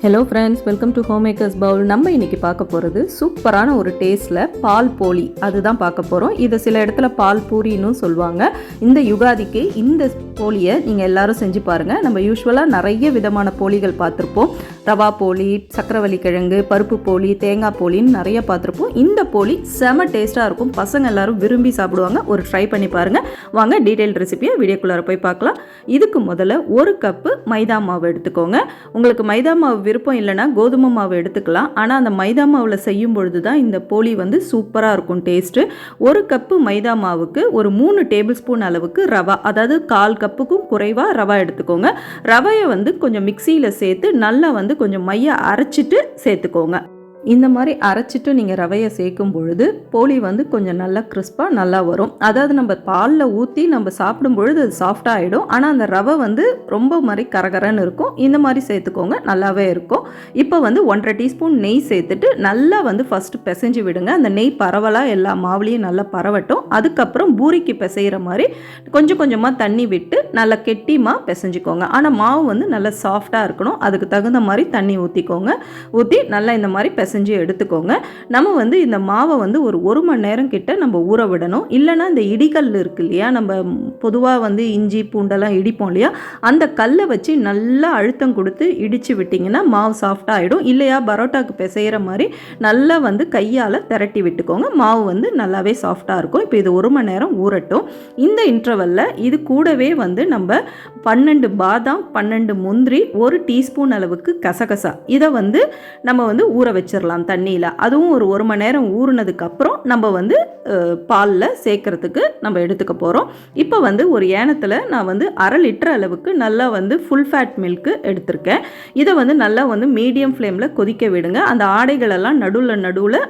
Hello friends, welcome to home makers Pavul. நம்ம இன்றைக்கி பார்க்க போகிறது சூப்பரான ஒரு டேஸ்ட்டில் பால் போலி. அதுதான் பார்க்க போகிறோம். இதை சில இடத்துல பால் பூரின்னு சொல்லுவாங்க. இந்த யுகாதிக்கு இந்த போலியை நீங்கள் எல்லோரும் செஞ்சு பாருங்கள். நம்ம யூஸ்வலாக நிறைய விதமான போலிகள் பார்த்துருப்போம். ரவா போலி, சக்கரவள்ளி கிழங்கு, பருப்பு போலி, தேங்காய் போலின்னு நிறைய பார்த்துருப்போம். இந்த போலி செம டேஸ்ட்டாக இருக்கும். பசங்க எல்லோரும் விரும்பி சாப்பிடுவாங்க. ஒரு ட்ரை பண்ணி பாருங்கள். வாங்க டீட்டெயில் ரெசிபியை வீடியோக்குள்ளார போய் பார்க்கலாம். இதுக்கு முதல்ல 1 கப்பு மைதா மாவு எடுத்துக்கோங்க. உங்களுக்கு மைதா மாவு விருப்பம் இல்லைனா கோதுமை மாவு எடுத்துக்கலாம். ஆனால் அந்த மைதா மாவில் செய்யும் பொழுது தான் இந்த போலி வந்து சூப்பராக இருக்கும் டேஸ்ட்டு. 1 கப்பு மைதா மாவுக்கு ஒரு 3 டேபிள் ஸ்பூன் அளவுக்கு ரவா, அதாவது 1/4 கப்புக்கும் குறைவாக ரவா எடுத்துக்கோங்க. ரவையை வந்து கொஞ்சம் மிக்சியில் சேர்த்து நல்லா வந்து கொஞ்சம் மைய அரைச்சிட்டு சேர்த்துக்கோங்க. இந்த மாதிரி அரைச்சிட்டு நீங்கள் ரவையை சேர்க்கும் பொழுது போலி வந்து கொஞ்சம் நல்லா கிறிஸ்பாக நல்லா வரும். அதாவது நம்ம பாலில் ஊற்றி நம்ம சாப்பிடும் பொழுது அது சாஃப்டாக ஆகிடும். ஆனால் அந்த ரவை வந்து ரொம்ப மாதிரி கரகரன்னு இருக்கும். இந்த மாதிரி சேர்த்துக்கோங்க, நல்லாவே இருக்கும். இப்போ வந்து 1/2 டீஸ்பூன் நெய் சேர்த்துட்டு நல்லா வந்து ஃபஸ்ட்டு பிசைஞ்சு விடுங்க. அந்த நெய் பரவலாக எல்லா மாவுலேயும் நல்லா பரவட்டும். அதுக்கப்புறம் பூரிக்கு பிசைகிற மாதிரி கொஞ்சம் கொஞ்சமாக தண்ணி விட்டு நல்லா கெட்டிமாக பிசைஞ்சிக்கோங்க. ஆனால் மாவு வந்து நல்லா சாஃப்டாக இருக்கணும். அதுக்கு தகுந்த மாதிரி தண்ணி ஊற்றிக்கோங்க. ஊற்றி நல்லா இந்த மாதிரி செஞ்சு எடுத்துக்கோங்க. நம்ம வந்து இந்த மாவை வந்து ஒரு 1 மணி நேரம் கிட்ட நம்ம ஊற விடணும். இல்லைனா இந்த இடிக்கல் இருக்கு இல்லையா, நம்ம பொதுவாக வந்து இஞ்சி பூண்டெல்லாம் இடிப்போம் இல்லையா, அந்த கல்லை வச்சு நல்லா அழுத்தம் கொடுத்து இடித்து விட்டிங்கன்னா மாவு சாஃப்டாக ஆகிடும். இல்லையா பரோட்டாக்கு பிசைகிற மாதிரி நல்லா வந்து கையால் திரட்டி விட்டுக்கோங்க. மாவு வந்து நல்லாவே சாஃப்டாக இருக்கும். இப்போ இது 1 மணி நேரம் ஊறட்டும். இந்த இன்டர்வலில் இது கூடவே வந்து நம்ம 12 பாதாம், 12 முந்திரி, 1 டீஸ்பூன் அளவுக்கு கசகசா, இதை வந்து நம்ம வந்து ஊற வச்சிடலாம் தண்ணியில். அதுவும் ஒரு 1 மணி நேரம் ஊறினதுக்கப்புறம் நம்ம வந்து பாலில் சேர்க்கறதுக்கு நம்ம எடுத்துக்க போகிறோம். இப்போ வந்து ஒரு ஏனத்தில் நான் வந்து 1/2 லிட்டர் அளவுக்கு நல்லா வந்து ஃபுல் ஃபேட் மில்க்கு எடுத்திருக்கேன். இதை வந்து நல்லா வந்து மீடியம் ஃப்ளேமில் கொதிக்க விடுங்க. அந்த ஆடைகளெல்லாம் நடுவில்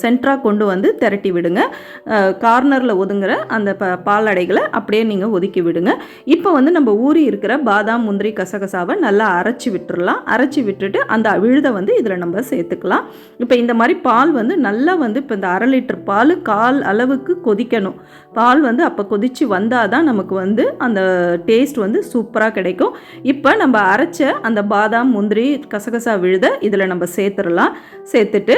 சென்டராக கொண்டு வந்து திரட்டி விடுங்க. கார்னரில் ஒதுங்குற அந்த பால் அடைகளை அப்படியே நீங்கள் ஒதுக்கி விடுங்க. இப்போ வந்து நம்ம ஊறி இருக்கிற பாதாம், முந்திரி, கசகசாவை நல்லா அரைச்சி விட்டுறலாம். அரைச்சி விட்டுட்டு அந்த விழுதை வந்து இதில் நம்ம சேர்த்துக்கலாம். இப்போ இந்த மாதிரி பால் வந்து நல்லா வந்து இப்போ இந்த 1/2 லிட்டர் பால் 1/4 அளவுக்கு கொதிக்கணும். பால் வந்து அப்போ கொதித்து வந்தால் தான் நமக்கு வந்து அந்த டேஸ்ட் வந்து சூப்பராக கிடைக்கும். இப்போ நம்ம அரைச்ச அந்த பாதாம், முந்திரி, கசகசா விழுதை இதில் நம்ம சேர்த்துடலாம். சேர்த்துட்டு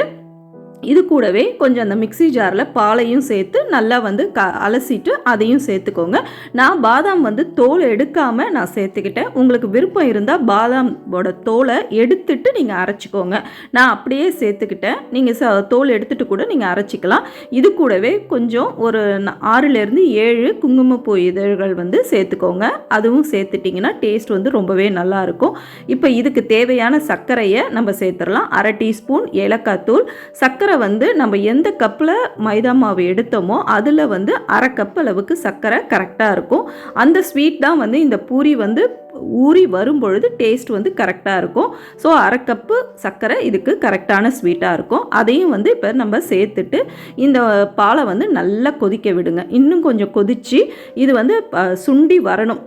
இது கூடவே கொஞ்சம் அந்த மிக்ஸி ஜாரில் பாலையும் சேர்த்து நல்லா வந்து அலசிட்டு அதையும் சேர்த்துக்கோங்க. நான் பாதாம் வந்து தோல் எடுக்காமல் நான் சேர்த்துக்கிட்டேன். உங்களுக்கு விருப்பம் இருந்தால் பாதாமோட தோலை எடுத்துட்டு நீங்கள் அரைச்சிக்கோங்க. நான் அப்படியே சேர்த்துக்கிட்டேன். நீங்கள் தோல் எடுத்துகிட்டு கூட நீங்கள் அரைச்சிக்கலாம். இது கூடவே கொஞ்சம் ஒரு 6லேருந்து 7 குங்குமப்பூ இதழ்கள் வந்து சேர்த்துக்கோங்க. அதுவும் சேர்த்துட்டிங்கன்னா டேஸ்ட் வந்து ரொம்பவே நல்லாயிருக்கும். இப்போ இதுக்கு தேவையான சர்க்கரையை நம்ம சேர்த்துடலாம். 1/2 டீஸ்பூன் ஏலக்காய் தூள். சர்க்கரை வந்து நம்ம எந்த கப்பில் மைதா மாவு எடுத்தோமோ அதில் வந்து 1/2 கப் அளவுக்கு சர்க்கரை கரெக்டாக இருக்கும். அந்த ஸ்வீட் தான் வந்து இந்த பூரி வந்து ஊறி வரும்பொழுது டேஸ்ட் வந்து கரெக்டாக இருக்கும். ஸோ 1/2 கப்பு சர்க்கரை இதுக்கு கரெக்டான ஸ்வீட்டாக இருக்கும். அதையும் வந்து இப்போ நம்ம சேர்த்துட்டு இந்த பாலை வந்து நல்லா கொதிக்க விடுங்க. இன்னும் கொஞ்சம் கொதித்து இது வந்து சுண்டி வரணும்.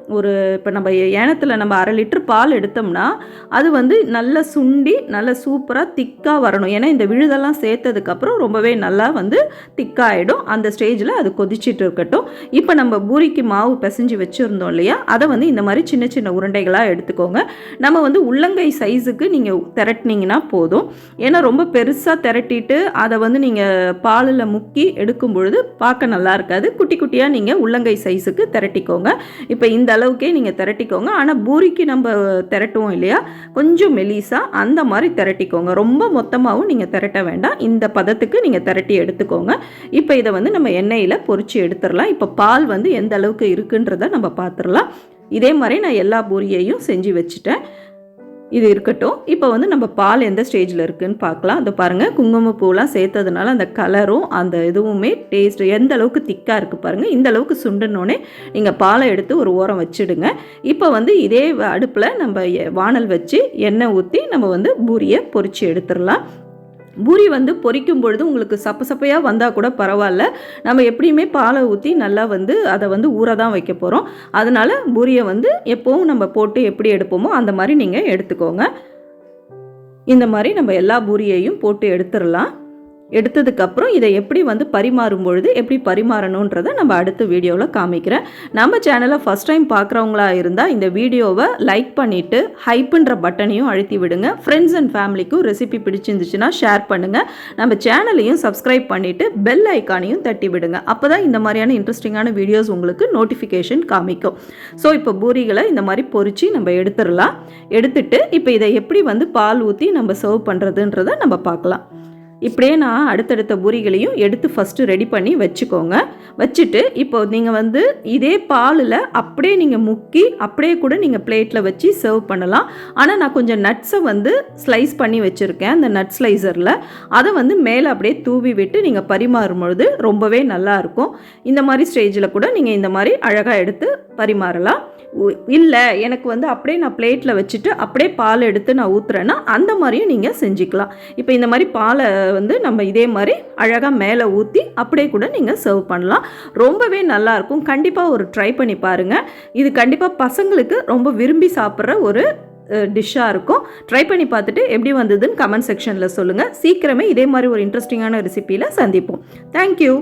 இப்போ நம்ம ஏனத்தில் நம்ம 1/2 லிட்டர் பால் எடுத்தோம்னா அது வந்து நல்லா சுண்டி நல்லா சூப்பராக திக்காக வரணும். ஏன்னா இந்த விழுதெல்லாம் சேர்த்ததுக்கப்புறம் ரொம்பவே நல்லா வந்து திக்காகிடும். அந்த ஸ்டேஜில் அது கொதிச்சிட்டு இருக்கட்டும். இப்போ நம்ம பூரிக்கு மாவு பிசைஞ்சு வச்சுருந்தோம் இல்லையா, அதை வந்து இந்த மாதிரி சின்ன சின்ன உருண்டைகளாக எடுத்துக்கோங்க. நம்ம வந்து உள்ளங்கை சைஸுக்கு நீங்கள் திரட்டினீங்கன்னா போதும். ஏன்னா ரொம்ப பெருசாக திரட்டிட்டு அதை வந்து நீங்கள் பாலில் முக்கி எடுக்கும் பொழுது பார்க்க நல்லா இருக்காது. குட்டி குட்டியாக நீங்கள் உள்ளங்கை சைஸுக்கு திரட்டிக்கோங்க. இப்போ இந்த அளவுக்கே நீங்கள் திரட்டிக்கோங்க. ஆனால் பூரிக்கு நம்ம திரட்டுவோம் இல்லையா, கொஞ்சம் மெலிசாக அந்த மாதிரி திரட்டிக்கோங்க. ரொம்ப மொத்தமாகவும் நீங்கள் திரட்ட வேண்டாம். இந்த பதத்துக்கு நீங்கள் திரட்டி எடுத்துக்கோங்க. இப்போ இதை வந்து நம்ம எண்ணெயில் பொரிச்சு எடுத்துடலாம். இப்போ பால் வந்து எந்த அளவுக்கு இருக்குன்றதை நம்ம பார்த்துடலாம். இதே மாதிரி நான் எல்லா பூரியையும் செஞ்சு வச்சுட்டேன். இது இருக்கட்டும். இப்போ வந்து நம்ம பால் எந்த ஸ்டேஜில் இருக்குதுன்னு பார்க்கலாம். அதை பாருங்கள், குங்குமப்பூலாம் சேர்த்ததுனால அந்த கலரும் அந்த இதுவுமே டேஸ்ட் எந்த அளவுக்கு திக்காக இருக்குது பாருங்கள். இந்த அளவுக்கு சுண்டுனோடனே நீங்கள் பாலை எடுத்து ஒரு ஓரம் வச்சுடுங்க. இப்போ வந்து இதே அடுப்பில் நம்ம வானல் வச்சு எண்ணெய் ஊற்றி நம்ம வந்து பூரியை பொரித்து எடுத்துடலாம். பூரி வந்து பொரிக்கும் பொழுது உங்களுக்கு சப்பையாக வந்தால் கூட பரவாயில்ல. நம்ம எப்படியுமே பாலை ஊற்றி நல்லா வந்து அதை வந்து ஊற தான் வைக்க போகிறோம். அதனால் பூரியை வந்து எப்போவும் நம்ம போட்டு எப்படி எடுப்போமோ அந்த மாதிரி நீங்கள் எடுத்துக்கோங்க. இந்த மாதிரி நம்ம எல்லா பூரியையும் போட்டு எடுத்துடலாம். எடுத்ததுக்கப்புறம் இதை எப்படி வந்து பரிமாறும் பொழுது எப்படி பரிமாறணுன்றதை நம்ம அடுத்த வீடியோவில் காமிக்கிறேன். நம்ம சேனலை ஃபஸ்ட் டைம் பார்க்குறவங்களா இருந்தால் இந்த வீடியோவை லைக் பண்ணிவிட்டு ஹைப்புன்ற பட்டனையும் அழுத்தி விடுங்க. ஃப்ரெண்ட்ஸ் அண்ட் ஃபேமிலிக்கும் ரெசிபி பிடிச்சிருந்துச்சுன்னா ஷேர் பண்ணுங்கள். நம்ம சேனலையும் சப்ஸ்கிரைப் பண்ணிவிட்டு பெல் ஐக்கானையும் தட்டி விடுங்க. அப்போ தான் இந்த மாதிரியான இன்ட்ரெஸ்டிங்கான வீடியோஸ் உங்களுக்கு நோட்டிஃபிகேஷன் காமிக்கும். ஸோ இப்போ பூரிகளை இந்த மாதிரி பொரிச்சு நம்ம எடுத்துடலாம். எடுத்துட்டு இப்போ இதை எப்படி வந்து பால் ஊற்றி நம்ம சர்வ் பண்ணுறதுன்றதை நம்ம பார்க்கலாம். இப்படியே நான் அடுத்தடுத்த பூரிகளையும் எடுத்து ஃபஸ்ட்டு ரெடி பண்ணி வச்சுக்கோங்க. வச்சுட்டு இப்போ நீங்கள் வந்து இதே பாலில் அப்படியே நீங்கள் முக்கி அப்படியே கூட நீங்கள் பிளேட்டில் வச்சு சர்வ் பண்ணலாம். ஆனால் நான் கொஞ்சம் நட்ஸை வந்து ஸ்லைஸ் பண்ணி வச்சுருக்கேன் அந்த நட் ஸ்லைசரில். அதை வந்து மேலே அப்படியே தூவி விட்டு நீங்கள் பரிமாறும் பொழுது ரொம்பவே நல்லாயிருக்கும். இந்த மாதிரி ஸ்டேஜில் கூட நீங்கள் இந்த மாதிரி அழகாக எடுத்து பரிமாறலாம். இல்லை எனக்கு வந்து அப்படியே நான் பிளேட்டில் வச்சுட்டு அப்படியே பால் எடுத்து நான் ஊற்றுறேன்னா அந்த மாதிரியும் நீங்கள் செஞ்சுக்கலாம். இப்போ இந்த மாதிரி பாலை வந்து நம்ம இதே மாதிரி அழகாக மேலே ஊற்றி அப்படியே கூட நீங்கள் சர்வ் பண்ணலாம். ரொம்பவே நல்லாயிருக்கும். கண்டிப்பாக ஒரு ட்ரை பண்ணி பாருங்கள். இது கண்டிப்பாக பசங்களுக்கு ரொம்ப விரும்பி சாப்பிட்ற ஒரு டிஷ்ஷாக இருக்கும். ட்ரை பண்ணி பார்த்துட்டு எப்படி வந்ததுன்னு கமெண்ட் செக்ஷனில் சொல்லுங்கள். சீக்கிரமே இதே மாதிரி ஒரு இன்ட்ரெஸ்டிங்கான ரெசிப்பியில் சந்திப்போம். தேங்க்யூ.